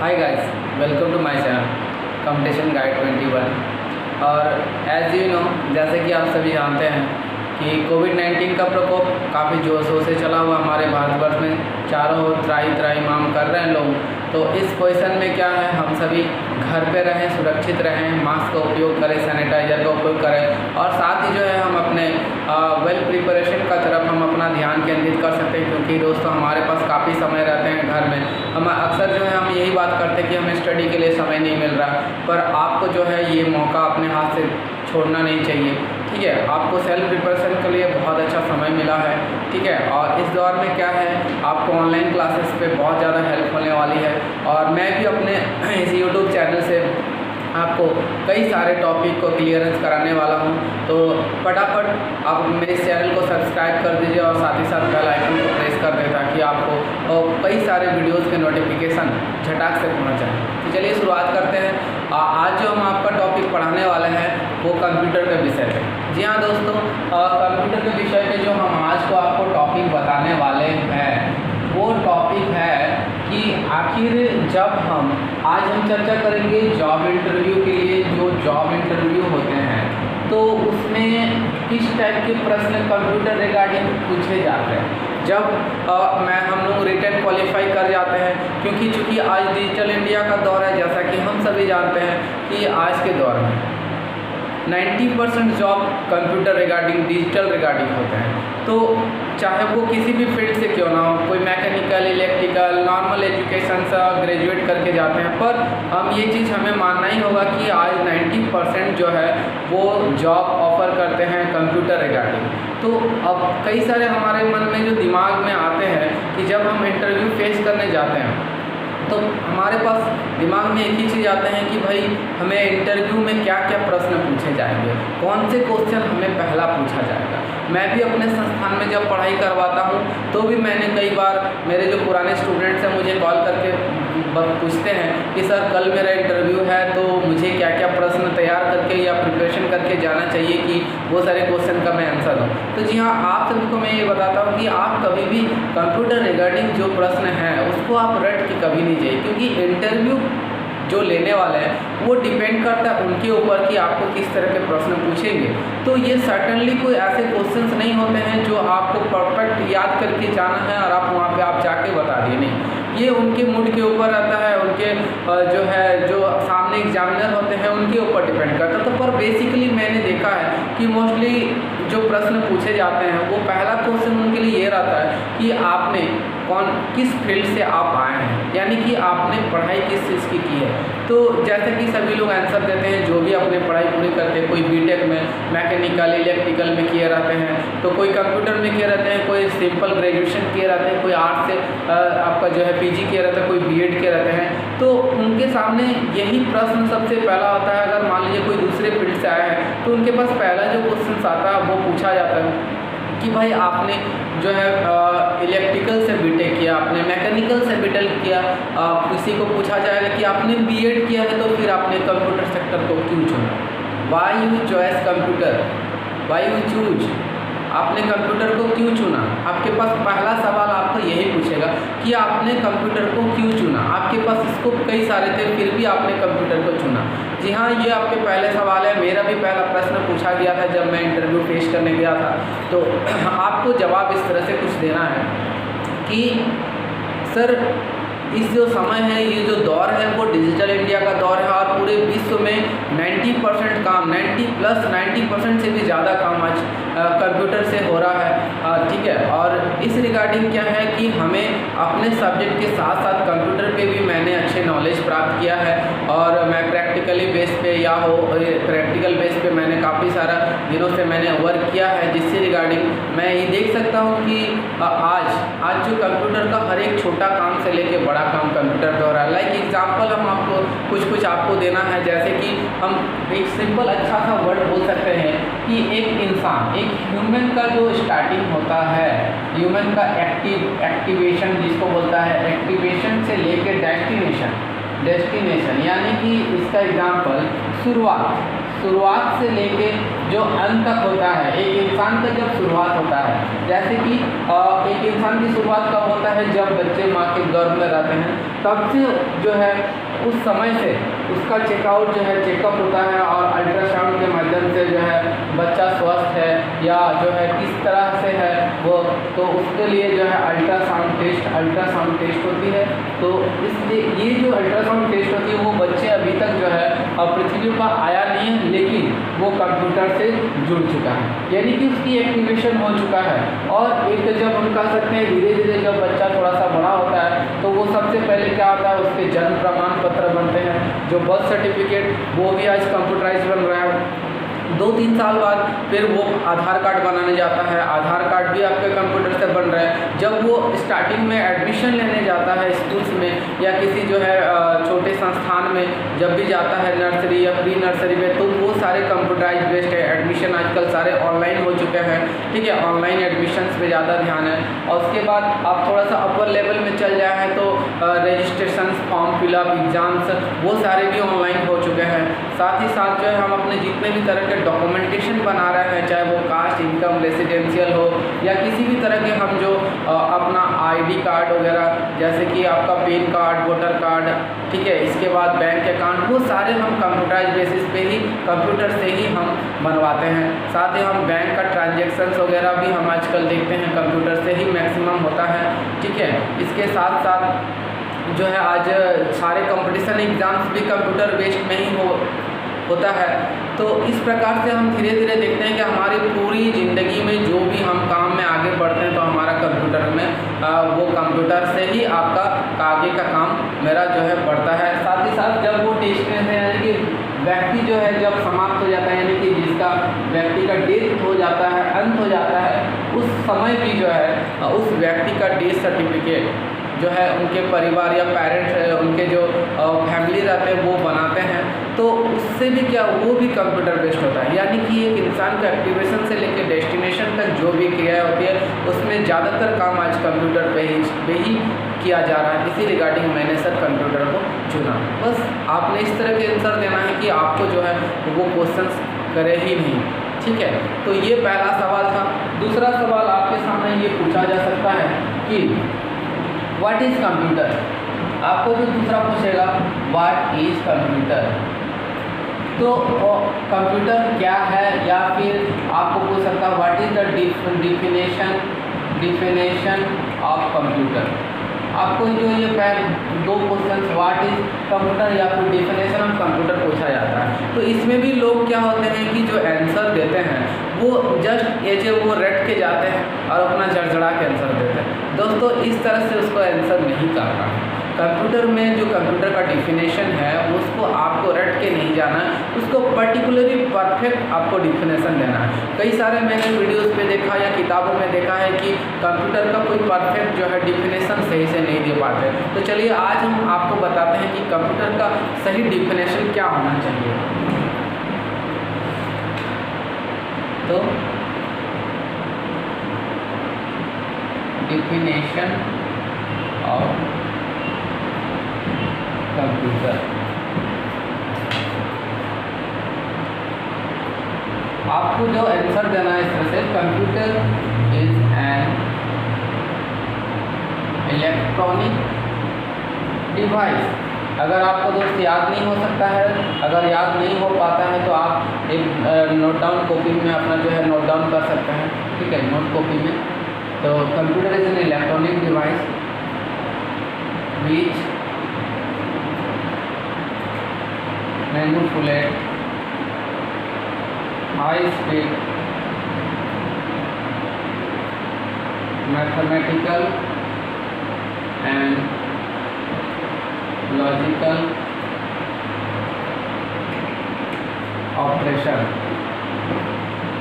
Hi guys, welcome to my channel competition guide 21। और as you know, जैसे कि आप सभी जानते हैं कि कोविड-19 का प्रकोप काफ़ी जोरों से चला हुआ हमारे भारतवर्ष में। चारों ओर त्राही माम कर रहे हैं लोग। तो इस पोजीशन में क्या है, हम सभी घर पे रहें, सुरक्षित रहें, मास्क का उपयोग करें, सैनिटाइजर का उपयोग करें और साथ ही जो है हम अपने वेल प्रिपरेशन का तरफ हम अपना ध्यान केंद्रित कर सकते हैं। क्योंकि दोस्तों हमारे पास काफ़ी समय रहते हैं घर में। हम अक्सर जो है हम यही बात करते हैं कि हमें स्टडी के लिए समय नहीं मिल रहा, पर आपको जो है ये मौका अपने हाथ से छोड़ना नहीं चाहिए। ठीक है, आपको सेल्फ प्रिपरेशन के लिए बहुत अच्छा समय मिला है। ठीक है, और इस दौर में क्या है, आपको ऑनलाइन क्लासेस पे बहुत ज़्यादा हेल्प होने वाली है। और मैं भी अपने इस यूट्यूब चैनल से आपको कई सारे टॉपिक को क्लियरेंस कराने वाला हूं। तो फटाफट आप मेरे इस चैनल को सब्सक्राइब कर दीजिए और साथ ही साथ बेल आइकन को प्रेस कर दें ताकि आपको कई सारे वीडियोस के नोटिफिकेशन झटाक से पहुंच जाए। तो चलिए शुरुआत करते हैं। आज जो हम आपका टॉपिक पढ़ाने वाले हैं वो कंप्यूटर के विषय पे। जी हाँ दोस्तों, कंप्यूटर के विषय पे जो हम आज को आपको टॉपिक बताने वाले हैं वो टॉपिक है कि आखिर जब आज हम चर्चा करेंगे जॉब इंटरव्यू के लिए। जो जॉब इंटरव्यू होते हैं तो उसमें किस टाइप के प्रश्न कंप्यूटर रिगार्डिंग पूछे जाते हैं। जब हम लोग रिटन क्वालिफाई कर जाते हैं, क्योंकि चूँकि आज डिजिटल इंडिया का दौर है। जैसा कि हम सभी जानते हैं कि आज के दौर में 90% job computer regarding, digital regarding होते हैं। तो चाहे वो किसी भी फील्ड से क्यों ना हो, कोई मैकेनिकल, इलेक्ट्रिकल, नॉर्मल एजुकेशन से ग्रेजुएट करके जाते हैं, पर हम ये चीज़ हमें मानना ही होगा कि आज 90% जो है वो जॉब ऑफर करते हैं कंप्यूटर रिगार्डिंग। तो अब कई सारे हमारे मन में जो दिमाग में आते हैं कि जब हम इंटरव्यू फेस करने जाते हैं तो हमारे पास दिमाग में एक ही चीज़ आते हैं कि भाई हमें इंटरव्यू में क्या क्या प्रश्न पूछे जाएंगे, कौन से क्वेश्चन हमें पहला पूछा जाएगा। मैं भी अपने संस्थान में जब पढ़ाई करवाता हूँ तो भी मैंने कई बार, मेरे जो पुराने स्टूडेंट्स हैं मुझे कॉल करके पूछते हैं कि सर कल मेरा इंटरव्यू है तो मुझे क्या क्या प्रश्न तैयार करके या प्रिपरेशन करके जाना चाहिए कि वो सारे क्वेश्चन का मैं आंसर दूँ। तो जी हाँ, आप सभी को मैं ये बताता हूँ कि आप कभी भी कंप्यूटर रिगार्डिंग जो प्रश्न हैं उसको आप रट के कभी नहीं जाइए, क्योंकि इंटरव्यू जो लेने वाले हैं वो डिपेंड करता है उनके ऊपर कि आपको किस तरह के प्रश्न पूछेंगे। तो ये सर्टनली कोई ऐसे क्वेश्चंस नहीं होते हैं जो आपको परफेक्ट याद करके जाना है और आप वहाँ पे आप जाके बता दिए, नहीं। ये उनके मूड के ऊपर रहता है, उनके जो सामने एग्जामिनर होते हैं उनके ऊपर डिपेंड करता है। तो पर बेसिकली मैंने देखा है कि मोस्टली जो प्रश्न पूछे जाते हैं वो पहला क्वेश्चन उनके लिए ये रहता है कि आपने किस फील्ड से आप आए हैं, यानी कि आपने पढ़ाई किस चीज़ की है। तो जैसे कि सभी लोग आंसर देते हैं जो भी अपने पढ़ाई पूरी करते हैं, कोई बीटेक में, मैकेनिकल, इलेक्ट्रिकल में किए रहते हैं, तो कोई कंप्यूटर में किए रहते हैं, कोई सिंपल ग्रेजुएशन किए रहते हैं, कोई आर्ट्स से आपका जो है पीजी किए रहता है, कोई बीएड किए रहते हैं। तो उनके सामने यही प्रश्न सबसे पहला होता है। अगर मान लीजिए कोई दूसरे फील्ड से आया है तो उनके पास पहला जो क्वेश्चन आता है वो पूछा जाता है कि भाई आपने जो है इलेक्ट्रिकल से बीटेक किया, आपने मैकेनिकल से बीटेक किया। किसी को पूछा जाएगा कि आपने बीएड किया है तो फिर आपने कंप्यूटर सेक्टर को क्यों चुना, why you choice computer, why you choose, आपने कंप्यूटर को क्यों चुना। आपके पास पहला सवाल आपको यही पूछेगा कि आपने कंप्यूटर को क्यों चुना। आपके पास स्कोप कई सारे थे फिर भी आपने कंप्यूटर को चुना। जी हाँ, ये आपके पहले सवाल है। मेरा भी पहला प्रश्न पूछा गया था जब मैं इंटरव्यू फेस करने गया था। तो आपको जवाब इस तरह से कुछ देना है कि सर इस जो समय है, ये जो दौर है वो डिजिटल इंडिया का दौर है और पूरे विश्व में 90% काम, 90% से भी ज़्यादा काम आज कंप्यूटर से हो रहा है। ठीक है, और इस रिगार्डिंग क्या है कि हमें अपने सब्जेक्ट के साथ साथ कंप्यूटर पे भी मैंने अच्छे नॉलेज प्राप्त किया है और मैं प्रैक्टिकली बेस पे प्रैक्टिकल बेस पे मैंने काफ़ी सारा दिनों से मैंने वर्क किया है, जिससे रिगार्डिंग मैं ये देख सकता हूँ कि आज जो कंप्यूटर का हर एक छोटा काम से लेके बड़ा काम कंप्यूटर पे हो रहा है। लाइक एग्जांपल हम आपको कुछ आपको देना है, जैसे कि हम एक सिंपल अच्छा सा वर्ड बोल सकते हैं कि एक इंसान, एक ह्यूमन का जो स्टार्टिंग होता है, ह्यूमन का एक्टिवेशन जिसको बोलता है, एक्टिवेशन से लेके डेस्टिनेशन, यानी कि इसका एग्जांपल शुरुआत से लेके जो अंत तक होता है, एक इंसान का जब शुरुआत होता है, जैसे कि एक इंसान की शुरुआत कब होता है, जब बच्चे माँ के गर्भ में रहते हैं, तब से जो है उस समय से उसका चेकआउट जो है चेकअप होता है, और अल्ट्रासाउंड के माध्यम से जो है बच्चा स्वस्थ है या जो है किस तरह से है वो, तो उसके लिए जो है अल्ट्रासाउंड टेस्ट होती है। तो इसलिए ये जो अल्ट्रासाउंड टेस्ट होती है वो बच्चे अभी तक जो है पृथ्वी पर आया नहीं है, लेकिन वो कंप्यूटर से जुड़ चुका है, यानी कि उसकी एक्टिवेशन हो चुका है। और एक जब हम कह सकते हैं धीरे धीरे जब बच्चा थोड़ा सा बड़ा होता है, तो वो सबसे पहले क्या होता है, उसके जन्म प्रमाण पत्र बनते हैं, जो बर्थ सर्टिफिकेट, वो भी आज कंप्यूटराइज बन रहा है। 2-3 साल बाद फिर वो आधार कार्ड बनाने जाता है, आधार कार्ड भी आपके कंप्यूटर से बन रहा है। जब वो स्टार्टिंग में एडमिशन लेने जाता है स्कूल्स में या किसी जो है छोटे संस्थान में जब भी जाता है, नर्सरी या प्री नर्सरी में, तो वो सारे कंप्यूटराइज बेस्ड है। एडमिशन आजकल सारे ऑनलाइन हो चुके हैं, ठीक है, ऑनलाइन एडमिशन्स पे ज़्यादा ध्यान है। और उसके बाद आप थोड़ा सा अपर लेवल में चल जाए हैं तो रजिस्ट्रेशन फॉर्म फिलअप एग्ज़ाम्स वो सारे भी ऑनलाइन हो चुके हैं। साथ ही साथ जो है हम अपने जितने भी तरह के डॉक्यूमेंटेशन बना रहे हैं, चाहे वो कास्ट, इनकम, रेसिडेंशियल हो या किसी भी तरह के हम जो अपना आईडी कार्ड वगैरह, जैसे कि आपका पैन कार्ड, वोटर कार्ड, ठीक है, इसके बाद बैंक अकाउंट, वो सारे हम कंप्यूटराइज बेसिस पे ही कंप्यूटर से ही हम बनवाते हैं। साथ ही हम बैंक का ट्रांजेक्शन्स वगैरह भी हम आजकल देखते हैं कंप्यूटर से ही मैक्सिमम होता है, ठीक है। इसके साथ साथ जो है आज सारे कंपटीशन एग्ज़ाम्स भी कंप्यूटर बेस्ड में ही होता है। तो इस प्रकार से हम धीरे धीरे देखते हैं कि हमारी पूरी ज़िंदगी में जो भी हम काम में आगे बढ़ते हैं तो हमारा कंप्यूटर में वो कंप्यूटर से ही आपका आगे का काम मेरा जो है बढ़ता है। साथ ही साथ जब वो डेस्टिनेशन यानी कि व्यक्ति जो है जब समाप्त हो जाता है, यानी कि जिसका व्यक्ति का डेथ हो जाता है, अंत हो जाता है, उस समय भी जो है उस व्यक्ति का डेथ सर्टिफिकेट जो है उनके परिवार या पेरेंट्स उनके जो फैमिली रहते हैं वो बनाते हैं। तो उससे भी क्या, वो भी कंप्यूटर बेस्ड होता है, यानी कि एक इंसान का एक्टिवेशन से लेकर डेस्टिनेशन तक जो भी क्रिया होती है उसमें ज़्यादातर काम आज कंप्यूटर पे ही किया जा रहा है। इसी रिगार्डिंग मैंने सर कंप्यूटर को चुना। बस आपने इस तरह के आंसर देना है कि आपको जो है वो क्वेश्चंस करे ही नहीं, ठीक है। तो ये पहला सवाल था। दूसरा सवाल आपके सामने ये पूछा जा सकता है कि व्हाट इज़ कंप्यूटर। आपको जो दूसरा पूछेगा व्हाट इज़ कंप्यूटर, तो कंप्यूटर क्या है, या फिर आपको पूछ सकता है what is the definition of computer. आपको जो ये दो क्वेश्चन व्हाट इज़ कंप्यूटर या फिर डिफिनेशन ऑफ कंप्यूटर पूछा जाता है, तो इसमें भी लोग क्या होते हैं कि जो आंसर देते हैं वो जस्ट एजे वो रट के जाते हैं और अपना जड़जड़ा के आंसर देते हैं। दोस्तों इस तरह से उसको आंसर नहीं करना है। कंप्यूटर में जो कंप्यूटर का डिफिनेशन है उसको आपको रट के नहीं जाना है, उसको पर्टिकुलरली परफेक्ट आपको डिफिनेशन देना है। कई सारे मैंने वीडियोस पे देखा या किताबों में देखा है कि कंप्यूटर का कोई परफेक्ट जो है डिफिनेशन सही से नहीं दे पाते। तो चलिए आज हम आपको बताते हैं कि कंप्यूटर का सही डिफिनेशन क्या होना चाहिए। तो डिफिनेशन ऑफ कंप्यूटर, आपको जो आंसर देना है इस तरह से, computer is an electronic device. अगर आपको दोस्त याद नहीं हो सकता है, अगर याद नहीं हो पाता है तो आप एक नोट डाउन कॉपी में अपना जो है नोट डाउन कर सकते हैं, ठीक है, नोट कॉपी में। तो computer is an electronic device which manipulate high-speed mathematical and logical operation.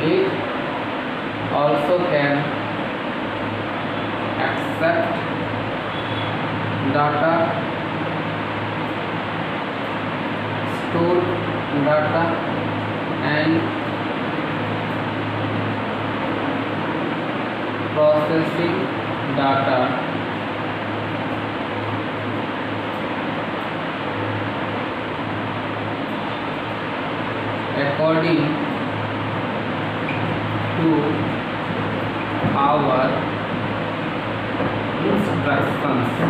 It also can accept data, store data and processing data according to our instructions।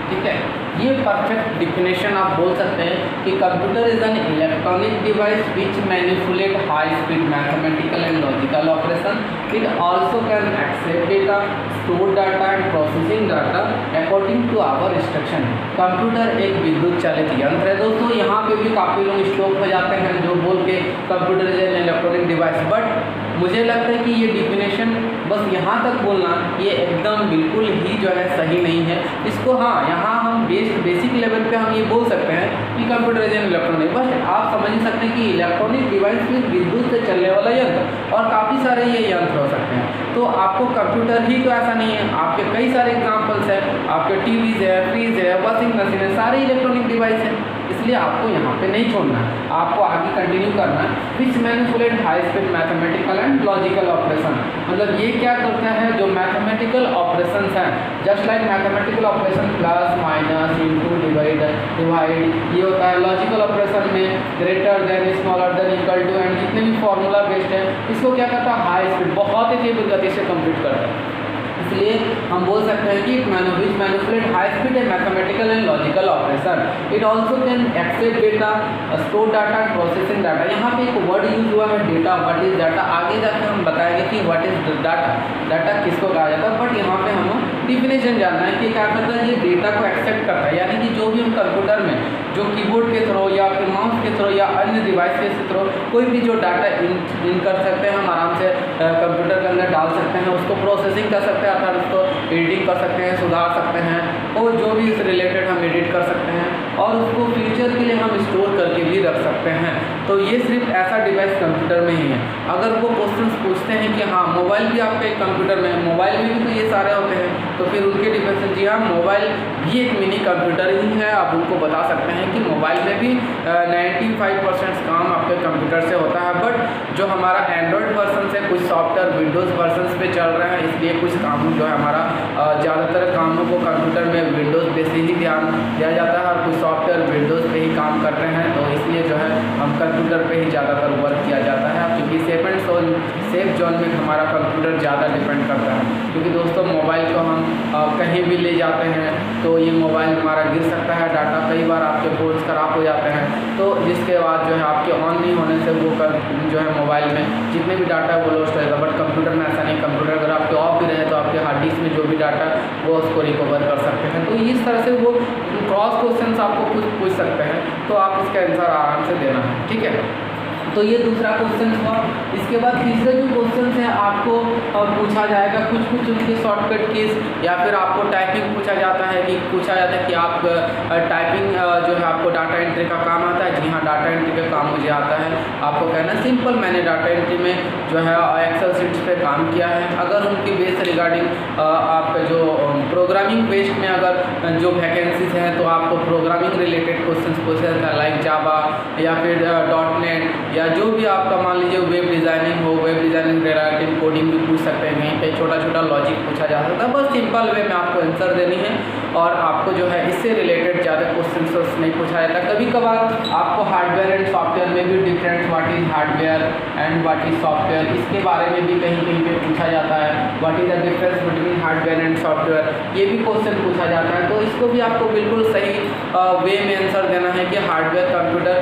ठीक है, ये परफेक्ट डिफिनेशन आप बोल सकते हैं कि computer is an electronic device which manipulate high speed mathematical and logical operation. It also can accept data, store data and processing data according to our instruction. Computer एक विद्युत चालित यंत्र है दोस्तों। यहाँ पे भी काफ़ी लोग स्टॉप हो जाते हैं जो बोल के computer is an electronic device, but मुझे लगता है कि ये डिफिनेशन बस यहाँ तक बोलना ये एकदम बिल्कुल ही जो है सही नहीं है। इसको हाँ यहाँ हम बेसिक लेवल पे हम ये बोल सकते हैं कि कंप्यूटर इज एन इलेक्ट्रॉनिक, बस आप समझ ही सकते हैं कि इलेक्ट्रॉनिक डिवाइस में विद्युत से चलने वाला यंत्र, और काफ़ी सारे ये यंत्र हो सकते हैं। तो आपको कंप्यूटर ही तो ऐसा नहीं है, आपके कई सारे एग्जाम्पल्स हैं, आपके टीवीज़ है, फ्रिज है, वॉशिंग मशीन है, सारे इलेक्ट्रॉनिक डिवाइस हैं। इसलिए आपको यहाँ पे नहीं छोड़ना है, आपको आगे कंटिन्यू करना है। Which manipulate high speed mathematical and logical operation, मतलब ये क्या करता है जो मैथमेटिकल ऑपरेशन हैं, just like mathematical operation plus minus into divide, ये होता है। लॉजिकल ऑपरेशन में greater than, smaller than, equal to and जितने भी फॉर्मूला बेस्ड है, इसको क्या करता है हाई स्पीड, बहुत ही तेज गति से कंप्लीट करता है। इसलिए हम बोल सकते हैं कि which manipulate high speed and mathematical and logical operation. It also can accept data, store data, processing data. यहाँ पे एक वर्ड यूज हुआ है डेटा, व्हाट इज डाटा, आगे जाकर हम बताएंगे कि व्हाट इज डाटा, डाटा किसको कहा जाता है। बट यहाँ पे हम डिफिनेशन जानना है कि क्या करता है, ये डेटा को एक्सेप्ट करता है, यानी कि जो भी हम कंप्यूटर में जो कीबोर्ड के थ्रू या फिर माउस के थ्रू या अन्य डिवाइस के थ्रू कोई भी जो डाटा इन कर सकते हैं, हम आराम से कंप्यूटर के अंदर डाल सकते हैं, उसको प्रोसेसिंग कर सकते हैं, अर्थात उसको एडिटिंग कर सकते हैं, सुधार सकते हैं, और जो भी इस रिलेटेड हम एडिट कर सकते हैं, और उसको फ्यूचर के लिए हम स्टोर करके भी रख सकते हैं। तो ये सिर्फ ऐसा डिवाइस कंप्यूटर में ही है। अगर वो क्वेश्चन पूछते हैं कि हाँ मोबाइल भी आपके कंप्यूटर में, मोबाइल में भी तो ये सारे होते हैं, तो फिर उनके डिफेंस जी हाँ मोबाइल भी एक मिनी कंप्यूटर ही है। आप उनको बता सकते हैं कि मोबाइल में भी 95% काम आपके कंप्यूटर से होता है, बट जो हमारा एंड्रॉयड वर्जन से कुछ सॉफ्टवेयर विंडोज़ वर्जन पे चल रहे हैं, इसलिए कुछ काम जो है हमारा ज़्यादातर कामों को कंप्यूटर में विंडोज़ पे से ही ध्यान दिया जाता है, और कुछ सॉफ्टवेयर विंडोज़ पे ही काम करते हैं, तो इसलिए जो है हम कंप्यूटर पे ही ज़्यादातर वर्क किया जाता है। क्योंकि सेफ जोन में हमारा कंप्यूटर ज़्यादा डिपेंड करता है, क्योंकि दोस्तों मोबाइल को हम कहीं भी ले जाते हैं तो ये मोबाइल हमारा गिर सकता है, डाटा कई बार आपके फोन्स ख़राब हो जाते हैं, तो जिसके बाद जो है आपके ऑन नहीं होने से वो जो है मोबाइल में जितने भी डाटा है वो लॉस्ट रहेगा। बट कंप्यूटर में ऐसा नहीं, कंप्यूटर अगर आपके ऑफ भी रहे तो आपके हार्ड डिस्क में जो भी डाटा वो उसको रिकवर कर सकते हैं। तो इस तरह से वो क्रॉस क्वेश्चंस आपको कुछ पूछ सकते हैं, तो आप इसका आंसर आराम से देना है, ठीक है। तो ये दूसरा क्वेश्चन हुआ। इसके बाद तीसरे जो क्वेश्चन हैं आपको पूछा जाएगा कुछ उनके शॉर्टकट कीज, या फिर आपको टाइपिंग पूछा जाता है कि आप टाइपिंग जो है आपको डाटा एंट्री का काम आता है। जी हाँ, डाटा एंट्री का काम मुझे आता है। आपको कहना सिंपल, मैंने डाटा एंट्री में जो है एक्सेल शीट्स पे काम किया है। अगर उनकी बेस रिगार्डिंग आपका जो प्रोग्रामिंग बेस्ड में अगर जो वैकेंसीज हैं तो आपको प्रोग्रामिंग रिलेटेड क्वेश्चन पूछा जाता है, लाइक जावा या फिर .NET, या जो भी आपका मान लीजिए वेब डिज़ाइनिंग हो, वेब डिज़ाइनिंग रिलेटेड कोडिंग भी पूछ सकते हैं, कहीं पे छोटा लॉजिक पूछा जा सकता है। बस सिंपल वे में आपको आंसर देनी है, और आपको जो है इससे रिलेटेड ज़्यादा क्वेश्चन नहीं पूछा जाता। कभी कभार आपको हार्डवेयर एंड सॉफ्टवेयर में भी difference, what is hardware and what is software, इसके बारे में भी कहीं पे पूछा जाता है। What is the difference between hardware and software, ये भी क्वेश्चन पूछा जाता है। तो इसको भी आपको बिल्कुल सही वे में आंसर देना है कि hardware computer,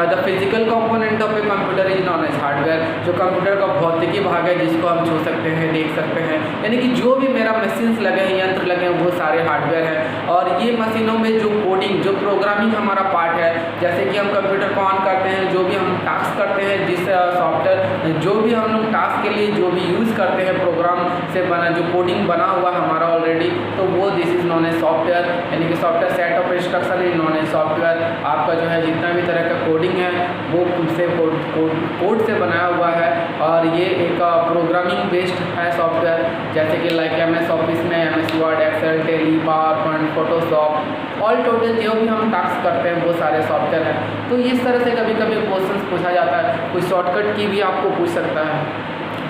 the physical component of a computer is known as hardware, जो कंप्यूटर का भौतिकी भाग है जिसको हम छू सकते हैं, देख सकते हैं, यानी कि जो भी मेरा मशीन्स लगे हैं, यंत्र लगे हैं, वो सारे हार्डवेयर हैं। और ये मशीनों में जो कोडिंग, जो प्रोग्रामिंग हमारा पार्ट है, जैसे कि हम कंप्यूटर को ऑन करते हैं, जो भी हम टास्क करते हैं, जिस सॉफ्टवेयर जो भी हम लोग टास्क के लिए जो भी यूज़ करते हैं, प्रोग्राम से बना जो कोडिंग बना हुआ हमारा ऑलरेडी, तो वो this is known as software, यानी कि software set of instruction is known as software. आपका जो है जितना भी तरह का कोडिंग है वो से कोड से बनाया हुआ है, और ये एक प्रोग्रामिंग बेस्ड है सॉफ्टवेयर, जैसे कि लाइक MS ऑफिस में MS Word, Excel, Tally, PowerPoint, Photoshop, all total जो भी हम टास्क करते हैं वो सारे सॉफ्टवेयर हैं। तो इस तरह से कभी कभी क्वेश्चंस पूछा जाता है, कोई शॉर्टकट की भी आपको पूछ सकता है।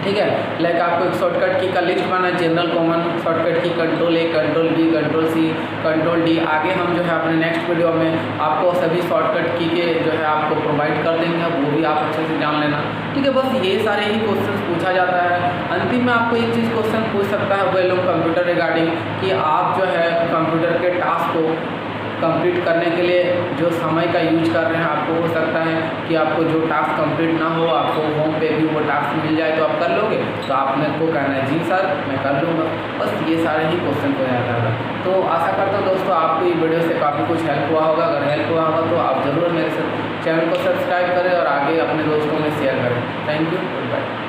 ठीक है। लाइक आपको एक शॉर्टकट की का लिस्ट बना, जनरल कॉमन शॉर्टकट की control A, control B, control C, control D। आगे हम जो है अपने नेक्स्ट वीडियो में आपको सभी शॉर्टकट की के जो है आपको प्रोवाइड कर देंगे, वो भी आप अच्छे से जान लेना, ठीक है। बस ये सारे ही क्वेश्चन पूछा जाता है। अंतिम में आपको एक चीज़ क्वेश्चन पूछ सकता है वो लोग कंप्यूटर रिगार्डिंग, कि आप जो है कंप्यूटर के टास्क को कंप्लीट करने के लिए जो समय का यूज कर रहे हैं, आपको हो सकता है कि आपको जो टास्क कंप्लीट ना हो, आपको होम पे भी वो टास्क मिल जाए तो आप कर लोगे, तो आपने को कहना है जी सर मैं कर लूँगा। बस ये सारे ही क्वेश्चन हो जाता है। तो आशा करता हूँ दोस्तों आपको ये वीडियो से काफ़ी कुछ हेल्प हुआ होगा। अगर हेल्प हुआ होगा तो आप ज़रूर मेरे चैनल को सब्सक्राइब करें और आगे अपने दोस्तों में शेयर करें। Thank you, good bye.